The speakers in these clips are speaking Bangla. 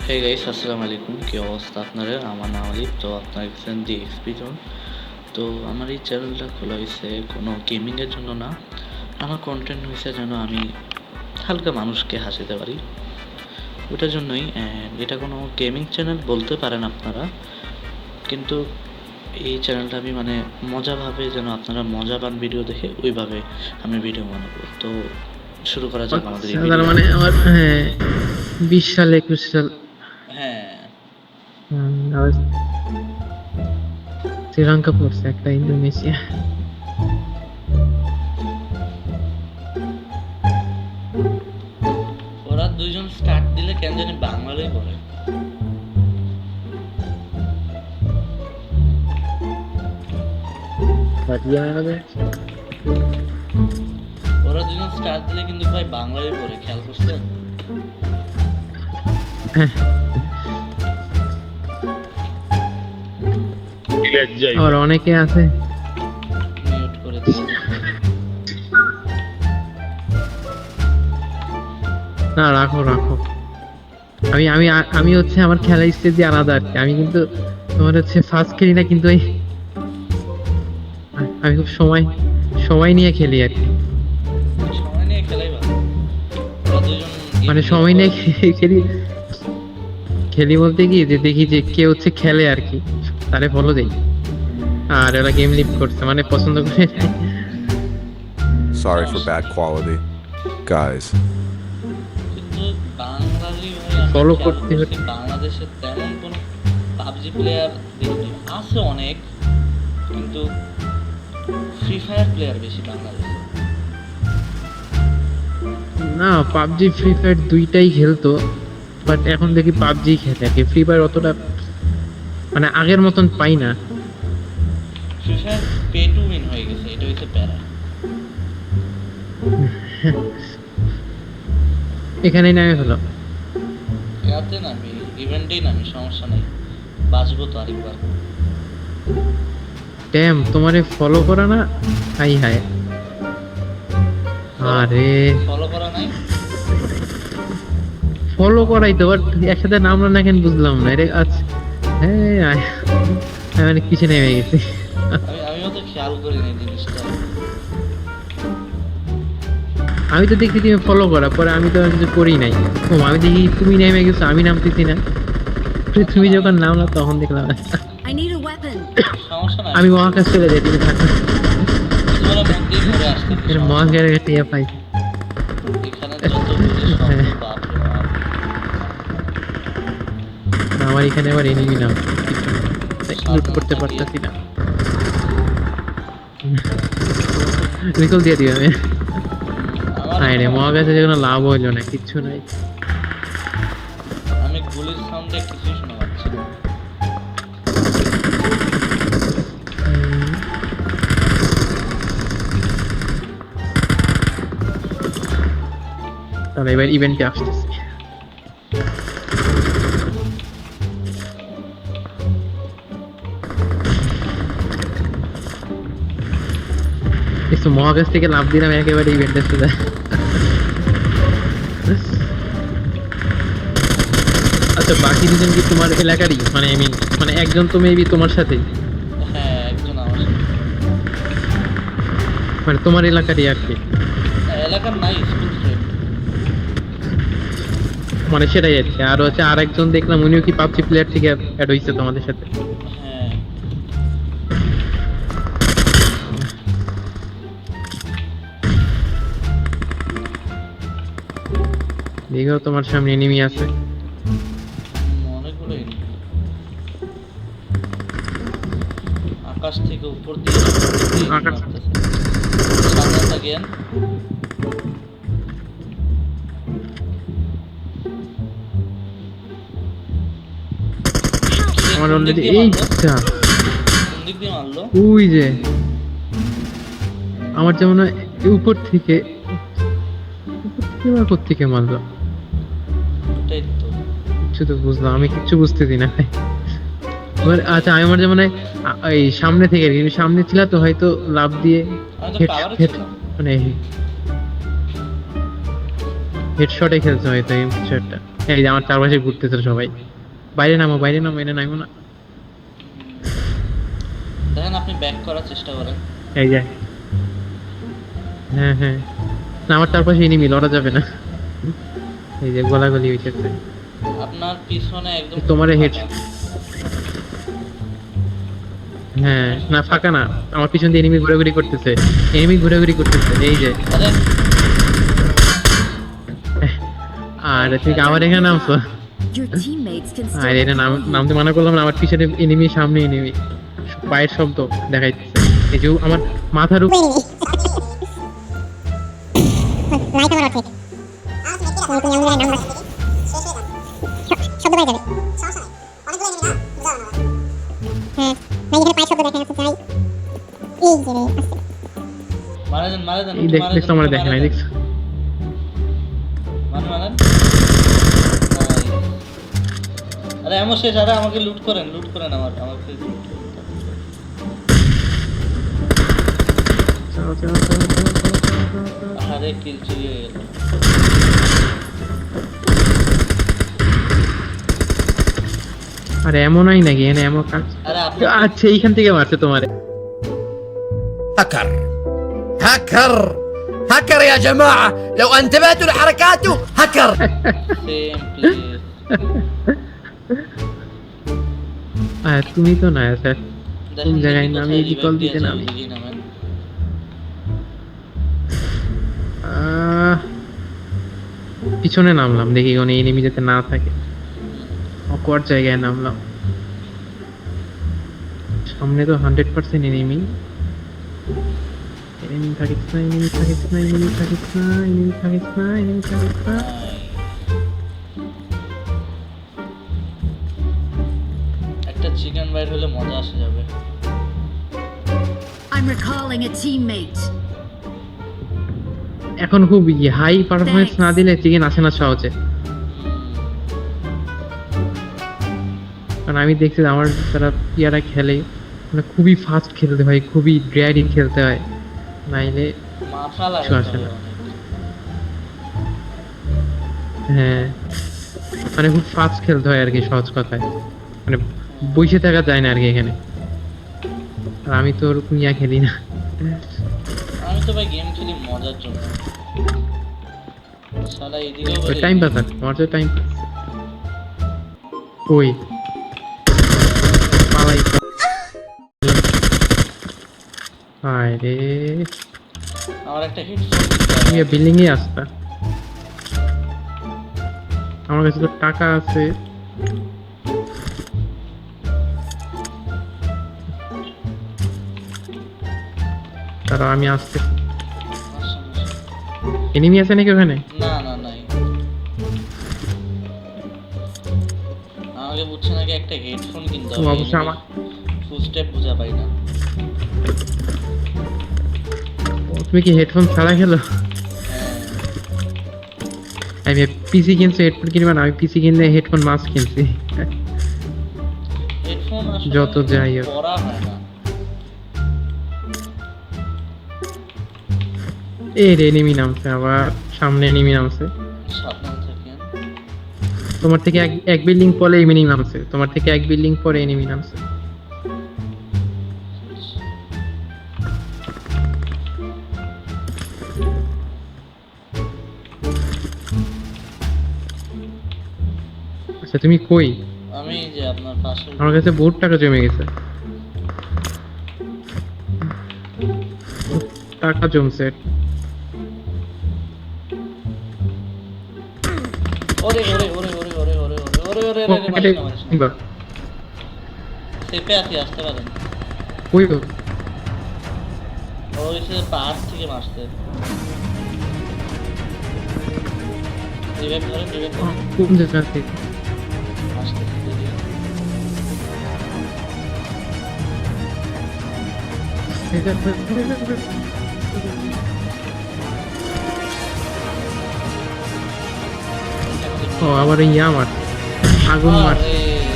হে গাইস, আসসালামু আলাইকুম। কি অবস্থা আপনাদের? আমার নাম আলিফ। তো আপনারা দেখছেন দি এক্সপি জোন। তো আমার এই চ্যানেলটা খোলা হয়েছে কোনো গেমিংয়ের জন্য না। আমার কন্টেন্ট হয়েছে যেন আমি হালকা মানুষকে হাসাতে পারি, ওটার জন্যই। অ্যান্ড এটা কোনো গেমিং চ্যানেল বলতে পারেন আপনারা, কিন্তু এই চ্যানেলটা আমি মানে মজাভাবে যেন আপনারা মজা পান ভিডিও দেখে, ওইভাবে আমি ভিডিও বানাবো। তো শুরু করা যাক আমাদের এই আচ্ছা, তার ভিডিও। মানে আমার 20 সাল 21 সাল হ্যাঁ, আবার শ্রীলঙ্কা পড়ছে একটা ইন্দোনেশিয়া। ওরা দুইজন স্টার্ট দিলে কেন জানি বাংলাতেই পড়ে। বাজিয়া হবে। ওরা দুজন স্টার দিলে কিন্তু ভাই বাংলায় পড়ে, খেয়াল করছেন? আর অনেকে আছে মিউট করে দিয়েছে। না, রাখো রাখো। আমি আমি আমি হচ্ছে আমার খেলা স্টেজ আলাদা আর কি। আমি কিন্তু তোমার হচ্ছে ফার্স্ট খেলি না, কিন্তু আমি খুব সময় সময় নিয়ে খেলি আর কি। সময় নিয়ে খেলাই ভালো। ওরা দুজন মানে সময় নিয়ে খেলি খেলি বলতে কি, যে দেখি যে কে হচ্ছে খেলে আর কি, তারে ফলো দেই। আর ওরা গেম লিভ করছে মানে পছন্দ করে। Sorry for bad quality, guys. কিন্তু বাঙালি ভাই আমি Follow খেয়াল করতে করছি, হচ্ছে। বাংলাদেশে তেমন কোনো পাবজি প্লেয়ার দেখি আছে অনেক, কিন্তু ফ্রি ফায়ার প্লেয়ার বেশি বাংলাদেশে। না, পাবজি ফ্রি ফায়ার দুইটাই খেলতো, বাট এখন দেখি পাবজি খেলে আর কি। ফ্রি ফায়ার অতটা মানে আগের মতন পাই না। Free fire pay to win হয়ে গেছে, এটা হচ্ছে প্যারা। এখানেই নামে ফেলো। ইয়াতে নামি, ইভেন্টেই নামি, সমস্যা নেই, বাঁচবো তো আরেকবার। ড্যাম, তোমারে ফলো করা না? High high. আরে ফলো করা নাই। ফলো করাই তো, বাট একসাথে নামলো না কেন বুঝলাম না। এটা আচ্ছা, হ্যাঁ আমি অনেক পিছনে নেমে গেছি। আমিও তো খেয়াল করিনি জিনিসটা। আমি তো দেখি তুমি ফলো করা, পরে আমি তো আর কিছু করি নাই। ও, আমি দেখি তুমি নেমে গেছো, আমি নামতেছি না। তুমি যখন নামলা তখন দেখলাম। I need a weapon. সমস্যা নাই, আমি মহাকাশ চলে যাই, তুমি থাকো। তোমরা মধ্যেই ঘুরে আসতে এর মহাকাশের টিয়া পাই। এখানে যত বুঝি সব হ্যাঁ। বাপ রে বাপ। আমার এখানে আবার এনিমি নাম লুট করতে পারতাছি না। রিকল দিয়ে দিও আমি। হায় রে, মহাকাশে যে কোনো লাভ হইলো না, কিচ্ছু নাই। আমি গুলির সাউন্ডে কিছুই শোনা যাচ্ছে না। তাহলে এবার ইভেন্টে আসতেছি। একটু মহাকাশ থেকে লাভ দিলাম, একেবারে ইভেন্টে চলে। আচ্ছা, বাকি দুজন কি তোমার এলাকারই? মানে আই মিন, মানে একজন তো মেবি তোমার সাথেই, হ্যাঁ, একজন আমার সাথে। মানে তোমার এলাকারই আর কি। এলাকার নাই, স্কুল ফ্রেন্ড। মানে সেটাই আর কি। আর হচ্ছে আর একজন দেখলাম, উনিও কি পাবজি প্লেয়ার থেকে অ্যাড হয়েছে তোমাদের সাথে। হ্যাঁ, দেখো তোমার সামনে এনিমি আছে। অনেকগুলো enemy। আকাশ থেকে উপর দিয়ে আকাশ। মারতেছে। সামনে থাকেন। আমার কোন দিক অলরেডি দিয়ে মারলো? এইটা, কোন দিক দিয়ে মারলো? ওই যে আমার যেমন হয় উপর থেকে, উপর থেকে মারলো। ওটাই তো। কিছু তো বুঝলাম, আমি কিচ্ছু বুঝতেছি না। এবার আচ্ছা, আমি আমার যেমন হয় এই সামনে থেকে আর কি। তুমি সামনে ছিল তো, হয়তো লাভ দিয়ে আমি তো হেড কাভারে হেড ছিলাম। মানে হেডশটে খেলছে হয়তো এই কিছু একটা। এই যে আমার চারপাশে ঘুরতেছে সবাই। বাইরে নামো, বাইরে নামো, এটা নামো না। দেখেন আপনি ব্যাক করার চেষ্টা করেন। এই যে, হ্যাঁ হ্যাঁ, না আমার চারপাশে এনিমি, লড়া যাবে না। এই যে গোলাগুলি হইতেছে। আপনার পিছনে একদম তোমারে হেড, ফাঁকা। হ্যাঁ না ফাঁকা না, আমার পিছন দিয়ে এনিমি ঘোরাঘুরি করতেছে, এনিমি ঘোরাঘুরি করতেছে এই যে। আরে আর ঠিক আমার এখানে নামছো, Your teammates can R still এটা recall you. নামতে মানা করলাম না, আমার পিছনে এনিমি, সামনে এনিমি, পায়ের শব্দ দেখাইতেছে। এই যে আমার মাথার উপর মারা দেন, মারা দেন, এই একটু মারা দেখছো দেন, আমার একটু দেখে মারা নাই, দেন। দেখছো মারেন। আরে এমন শেষ, আরে আমাকে লুট করেন আমার ফেস লুট করেন। চাও, চাও, চাও, চাও, চাও, চাও, চাও। আরে কিল চুরি হয়ে গেল। আরে এমনই নাকি, এনে এমন কাজ। আরে আপনি আচ্ছা এইখান থেকে মারছে তোমারে। هكر هكر هكر يا جماعة لو انتبهتوا لحركاته هكر সেম প্লেস। তুমি তো না স্যার, দেখেন জায়গায় দেখি নামিয়ে কোথায় recall revive দিতে দিয়েছে, নামি। ওইদিকেই নামেন। পিছনে নামলাম দেখি কোনো এনিমি যাতে না থাকে, অকওয়ার্ড জায়গায় নামলাম। সামনে তো 100% এনিমি, এনিমি থাকিস না, এনিমি থাকিস না, এনিমি থাকিস না, এনিমি থাকিস না, এনিমি থাকিস না। একটা চিকেন বাইট হলে মজা আসে যাবে। I'm recalling a teammate. এখন খুব হাই পারফরমেন্স না দিলে চিকেন আসে না সহজে, কারণ আমি দেখছি আমার যারা ইয়ারা খেলে মানে খুবই ফাস্ট খেলতে হয়, খুবই ড্রাইডিং খেলতে হয়, নাইলে মাথা কিছু আসে লাগাতে না। হবে অনেক। হ্যাঁ মানে খুব ফাস্ট খেলতে হয় আর কি, সহজ কথায় মানে বসে থাকা যায় না আর কি এখানে। আর আমি তো ওরকম ইয়া খেলি না। আমি তো ভাই গেম খেলি মজার জন্য। শালা এদিকেও বলে টাইম পাস আর আমার তো টাইম কই পালাই। হায় রে, আমার একটা হেডফোন তুমি বিল্ডিং এ আসতা, আমার কাছে তো টাকা আছে। তারা আমি আসতে, এনিমি আছে নাকি ওখানে? না না নাই। আমাকে বুঝছে নাকি একটা হেডফোন কিনতে ও, হবে। অবশ্য আমার ফুল স্টেপ বোঝা পাই না। তুমি কি হেডফোন ছাড়া খেলো? আমি পিসি কিনছি, হেডফোন কিনবে না? আমি পিসি কিনলে হেডফোন মাস্ক কিনছি। হেডফোন আসলে যত যাই হোক। পড়া হয় না। এর এনিমি নামছে, আবার সামনে এনিমি নামছে। সাবধান থাকেন। তোমার থেকে এক বিল্ডিং পরে এনিমি নামছে, তোমার থেকে এক বিল্ডিং পরে এনিমি নামছে। আচ্ছা তুমি কই? আমি যে আপনার পাশে। আমার কাছে বহুত টাকা জমে গেছে, টাকা জমছে। ওরে ওরে ওরে ওরে ওরে ওরে ওরে ওরে ওরে ওরে মারিস না, মারিস না। সেপে আছি, আসতে পারেন। কই গো? ওই সে পাহাড় থেকে মারছে। রিভাইভ ধরেন, রিভাইভ ধরেন। কোন জায়গা থেকে? আসতে দেখি। ও আবার ইয়া মার, আগুন মার। আরে, শেষ।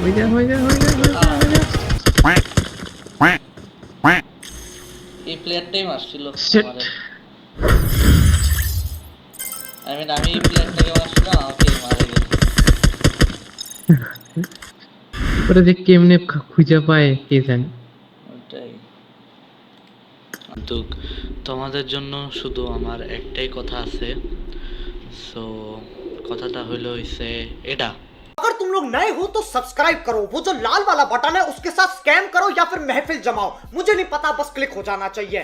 হয়ে যা হয়ে যা হয়ে যা হয়ে যা, হয়ে যা। এই প্লেয়ারটাই মারছিল Shit. আমারে। আমি এই প্লেয়ারটাকে মারছিলাম, আমাকে মারা গেছে। ওরা যে কেমনে খুঁজে পায় কে জানে। ওটাই। কিন্তু তোমাদের জন্য শুধু আমার একটাই কথা আছে। সো কথাটা হইছে এটা। अगर तुम लोग नए हो तो सब्सक्राइब करो, वो जो लाल वाला बटन है उसके साथ स्कैम करो या फिर महफिल जमाओ, मुझे नहीं पता, बस क्लिक हो जाना चाहिए।